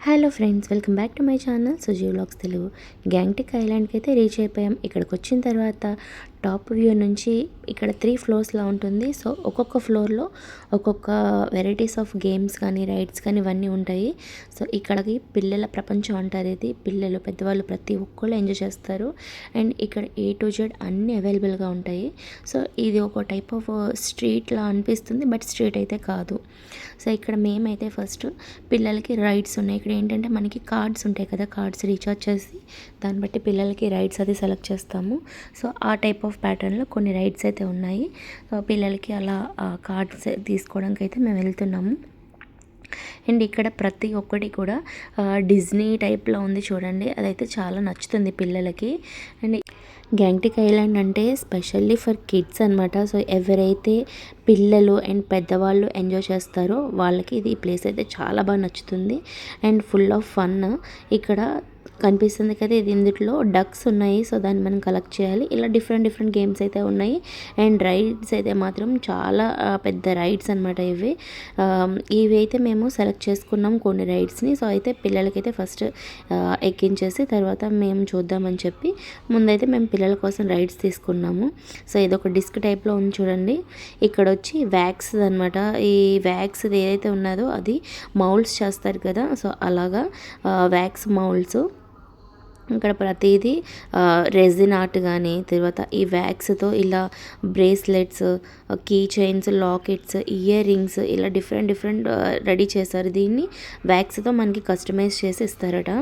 Hello friends, welcome back to my channel Suji vlogs Telugu. గ్యాంగ్టిక్ ఐలాండ్కి అయితే రీచ్ అయిపోయాం. ఇక్కడికి వచ్చిన తర్వాత టాప్ వ్యూ నుంచి ఇక్కడ 3 ఫ్లోర్స్లా ఉంటుంది. సో ఒక్కొక్క ఫ్లోర్లో ఒక్కొక్క వెరైటీస్ ఆఫ్ గేమ్స్ కానీ రైడ్స్ కానీ ఇవన్నీ ఉంటాయి. సో ఇక్కడికి పిల్లల ప్రపంచం అంటారు. ఇది పిల్లలు పెద్దవాళ్ళు ప్రతి ఒక్కళ్ళు ఎంజాయ్ చేస్తారు. అండ్ ఇక్కడ A to Z అన్నీ అవైలబుల్గా ఉంటాయి. సో ఇది ఒక టైప్ ఆఫ్ స్ట్రీట్లా అనిపిస్తుంది, బట్ స్ట్రీట్ అయితే కాదు. సో ఇక్కడ మేమైతే ఫస్ట్ పిల్లలకి రైడ్స్ ఉన్నాయి. ఇక్కడ ఏంటంటే మనకి కార్డ్స్ ఉంటాయి కదా, కార్డ్స్ రీఛార్జ్ చేసి దాన్ని బట్టి పిల్లలకి రైడ్స్ అది సెలెక్ట్ చేస్తాము. సో ఆ టైప్ ఆఫ్ ప్యాటర్న్లో కొన్ని రైడ్స్ అయితే ఉన్నాయి. సో పిల్లలకి అలా కార్డ్స్ తీసుకోవడానికి అయితే మేము వెళ్తున్నాము. అండ్ ఇక్కడ ప్రతి ఒక్కటి కూడా డిజ్నీ టైప్లో ఉంది చూడండి, అదైతే చాలా నచ్చుతుంది పిల్లలకి. అండ్ గ్యాంగ్టిక్ ఐలాండ్ అంటే స్పెషల్లీ ఫర్ కిడ్స్ అనమాట. సో ఎవరైతే పిల్లలు అండ్ పెద్దవాళ్ళు ఎంజాయ్ చేస్తారో వాళ్ళకి ఇది ఈ ప్లేస్ అయితే చాలా బాగా నచ్చుతుంది. And full of fun. ఇక్కడ కనిపిస్తుంది కదా, ఇది ఇందులో డక్స్ ఉన్నాయి. సో దాన్ని మనం కలెక్ట్ చేయాలి. ఇలా డిఫరెంట్ గేమ్స్ అయితే ఉన్నాయి. అండ్ రైడ్స్ అయితే మాత్రం చాలా పెద్ద రైడ్స్ అనమాట ఇవి. ఇవి అయితే మేము సెలెక్ట్ చేసుకున్నాం కొన్ని రైడ్స్ని. సో అయితే పిల్లలకైతే ఫస్ట్ ఎక్కించేసి తర్వాత మేము చూద్దామని చెప్పి ముందైతే మేము పిల్లల కోసం రైడ్స్ తీసుకున్నాము. సో ఇదొక డిస్క్ టైప్లో ఉంది చూడండి. ఇక్కడ వచ్చి వ్యాక్స్ అనమాట. ఈ వ్యాక్స్ ఏదైతే ఉన్నదో అది మౌల్డ్స్ చేస్తారు కదా, సో అలాగా వ్యాక్స్ మౌల్డ్స్. ఇక్కడ ప్రతిదీ రెజిన్ ఆర్ట్ కానీ తర్వాత ఈ వ్యాక్స్తో ఇలా bracelets, key chains, lockets, ear rings ఇలా డిఫరెంట్ రెడీ చేశారు. దీన్ని వ్యాక్స్తో మనకి కస్టమైజ్ చేసి ఇస్తారట.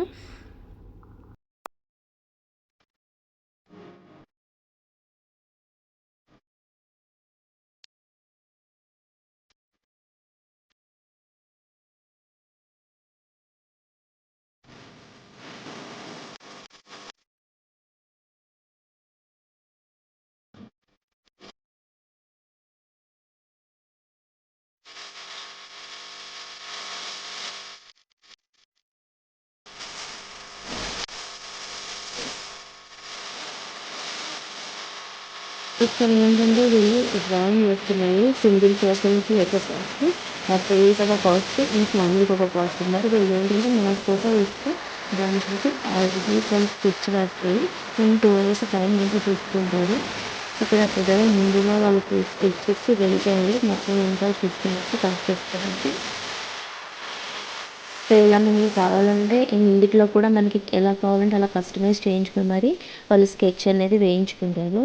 ఇక్కడ ఏంటంటే వీళ్ళు డ్రాయింగ్ వేస్తున్నాయి. సింగిల్ పర్సన్కి ఒక కాస్ట్, ఆ ప్లేస్ ఒక కాస్ట్, ఇంక మందికి ఒక కాస్ట్ ఉన్నారు. వీళ్ళు ఏంటంటే మన ఫోటో ఇస్తే దానికి ఆల్రెడీ ఫ్రెండ్స్ పిక్చర్ వస్తాయి. నేను 2 hours టైం నుంచి తీసుకుంటారు. ఇక్కడ పెద్దగా ముందుగా వాళ్ళకి ఇచ్చేసి వెళ్ళిపోయింది. మొత్తం ఇంకా 15 minutes కనెక్ట్ చేస్తారంటే. సో ఇలా మనకి కావాలంటే ఇందులో కూడా మనకి ఎలా కావాలంటే అలా కస్టమైజ్ చేయించుకుని మరి వాళ్ళు స్కెచ్ అనేది వేయించుకుంటారు.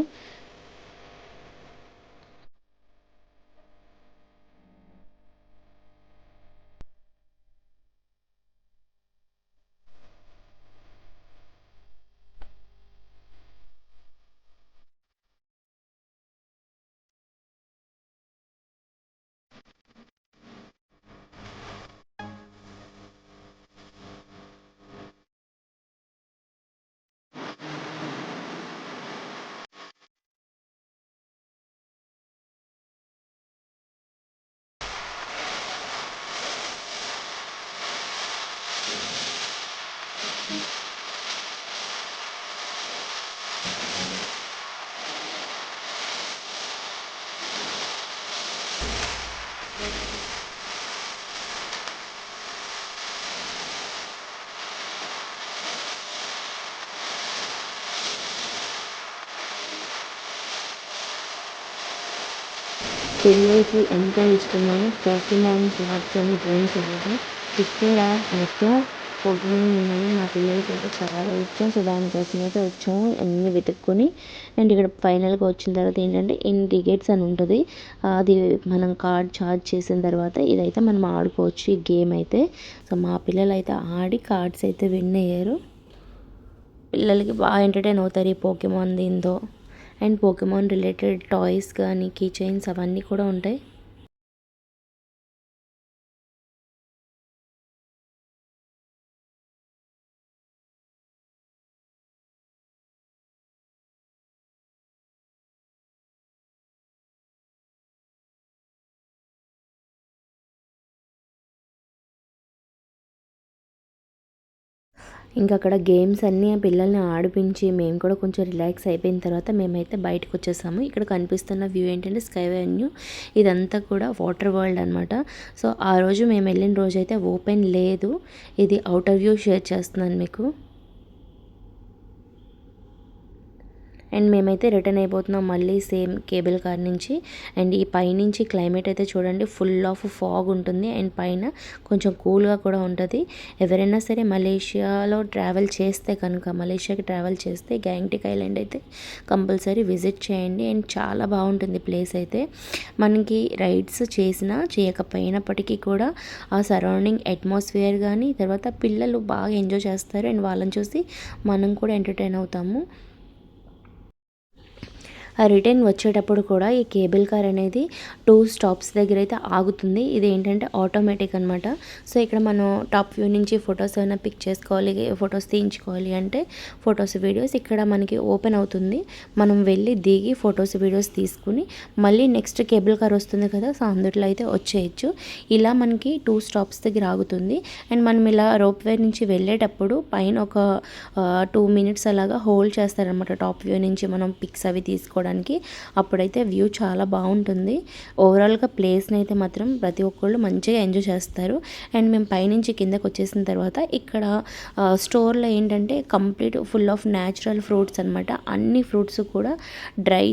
పిల్లలకి ఎంత ఇష్టమో పోకీమాన్ కార్డ్స్ అని గేమ్స్ అనేది ఇక్కడ మొత్తం పోకీమాన్ మా పిల్లలకి అయితే చాలా ఇష్టం. సో దానికోసం అయితే వచ్చాము అన్నీ వెతుక్కొని. అండ్ ఇక్కడ ఫైనల్గా వచ్చిన తర్వాత ఏంటంటే ఇన్ టికెట్స్ అని ఉంటుంది. అది మనం కార్డ్ ఛార్జ్ చేసిన తర్వాత ఇదైతే మనం ఆడుకోవచ్చు ఈ గేమ్ అయితే. సో మా పిల్లలు అయితే ఆడి కార్డ్స్ అయితే విన్ అయ్యారు. పిల్లలకి బాగా ఎంటర్టైన్ అవుతారు ఈ పోకీమాన్ దీంతో. అండ్ పోకీమాన్ రిలేటెడ్ టాయ్స్ కానీ కీ చైన్స్ అవన్నీ కూడా ఉంటాయి. ఇంకా అక్కడ గేమ్స్ అన్నీ ఆ పిల్లల్ని ఆడిపించి మేము కూడా కొంచెం రిలాక్స్ అయిపోయిన తర్వాత మేమైతే బయటకు వచ్చేసాము. ఇక్కడ కనిపిస్తున్న వ్యూ ఏంటంటే స్కై అవెన్యూ, ఇదంతా కూడా వాటర్ వరల్డ్ అనమాట. సో ఆ రోజు మేము వెళ్ళిన రోజు అయితే ఓపెన్ లేదు. ఇది అవుటర్ వ్యూ షేర్ చేస్తున్నాను మీకు. అండ్ మేమైతే రిటర్న్ అయిపోతున్నాం మళ్ళీ సేమ్ కేబుల్ కార్ నుంచి. అండ్ ఈ పైనుంచి క్లైమేట్ అయితే చూడండి, ఫుల్ ఆఫ్ ఫాగ్ ఉంటుంది అండ్ పైన కొంచెం కూల్గా కూడా ఉంటుంది. ఎవరైనా సరే మలేషియాలో ట్రావెల్ చేస్తే కనుక, మలేషియాకి ట్రావెల్ చేస్తే గ్యాంగ్టిక్ ఐలాండ్ అయితే కంపల్సరీ విజిట్ చేయండి. అండ్ చాలా బాగుంటుంది ప్లేస్ అయితే. మనకి రైడ్స్ చేసినా చేయకపోయినప్పటికీ కూడా ఆ సరౌండింగ్ అట్మాస్ఫియర్ కానీ, తర్వాత పిల్లలు బాగా ఎంజాయ్ చేస్తారు అండ్ వాళ్ళని చూసి మనం కూడా ఎంటర్టైన్ అవుతాము. ఆ రిటర్న్ వచ్చేటప్పుడు కూడా ఈ కేబుల్ కార్ అనేది 2 స్టాప్స్ దగ్గర అయితే ఆగుతుంది. ఇది ఏంటంటే ఆటోమేటిక్ అనమాట. సో ఇక్కడ మనం టాప్ వ్యూ నుంచి ఫొటోస్ ఏమైనా పిక్ చేసుకోవాలి, ఫొటోస్ తీయించుకోవాలి అంటే ఫొటోస్ వీడియోస్ ఇక్కడ మనకి ఓపెన్ అవుతుంది. మనం వెళ్ళి దిగి ఫొటోస్ వీడియోస్ తీసుకుని మళ్ళీ నెక్స్ట్ కేబుల్ కార్ వస్తుంది కదా, సో అందులో అయితే వచ్చేయచ్చు. ఇలా మనకి 2 స్టాప్స్ దగ్గర ఆగుతుంది. అండ్ మనం ఇలా రోప్ వే నుంచి వెళ్ళేటప్పుడు పైన ఒక 2 మినిట్స్ అలాగా హోల్డ్ చేస్తారనమాట టాప్ వ్యూ నుంచి మనం పిక్స్ అవి తీసుకోవడానికి. అప్పుడైతే వ్యూ చాలా బాగుంటుంది. ఓవరాల్గా ప్లేస్ని అయితే మాత్రం ప్రతి ఒక్కళ్ళు మంచిగా ఎంజాయ్ చేస్తారు. అండ్ మేము పైనుంచి కిందకు వచ్చేసిన తర్వాత ఇక్కడ స్టోర్లో ఏంటంటే complete full of natural fruits అనమాట. అన్ని ఫ్రూట్స్ కూడా డ్రై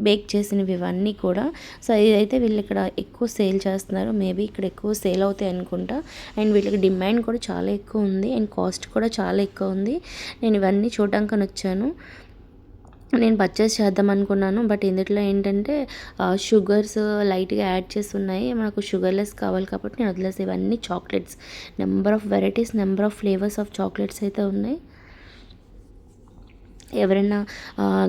బేక్ చేసినవి ఇవన్నీ కూడా. సో ఇదైతే వీళ్ళు ఇక్కడ ఎక్కువ సేల్ చేస్తున్నారు. మేబీ ఇక్కడ ఎక్కువ సేల్ అవుతాయి అనుకుంటా. అండ్ వీళ్ళకి డిమాండ్ కూడా చాలా ఎక్కువ ఉంది అండ్ కాస్ట్ కూడా చాలా ఎక్కువ ఉంది. నేను ఇవన్నీ చూడడానికి వచ్చాను. నేను పర్చేస్ చేద్దాం అనుకున్నాను, బట్ ఇందులో ఏంటంటే షుగర్స్ లైట్గా యాడ్ చేసి ఉన్నాయి. నాకు షుగర్లెస్ కావాలి కాబట్టి నేను వదిలేసి, ఇవన్నీ chocolates, number of varieties, number of flavours of chocolates అయితే ఉన్నాయి. ఎవరైనా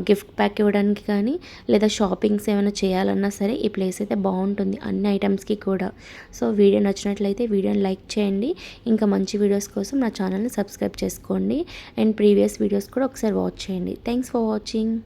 గిఫ్ట్ ప్యాక్ ఇవ్వడానికి కానీ లేదా షాపింగ్స్ ఏమైనా చేయాలన్నా సరే ఈ ప్లేస్ అయితే బాగుంటుంది అన్ని ఐటమ్స్కి కూడా. సో వీడియో నచ్చినట్లయితే వీడియోని లైక్ చేయండి. ఇంకా మంచి వీడియోస్ కోసం నా ఛానల్ని సబ్స్క్రైబ్ చేసుకోండి. అండ్ ప్రీవియస్ వీడియోస్ కూడా ఒకసారి వాచ్ చేయండి. Thanks for watching.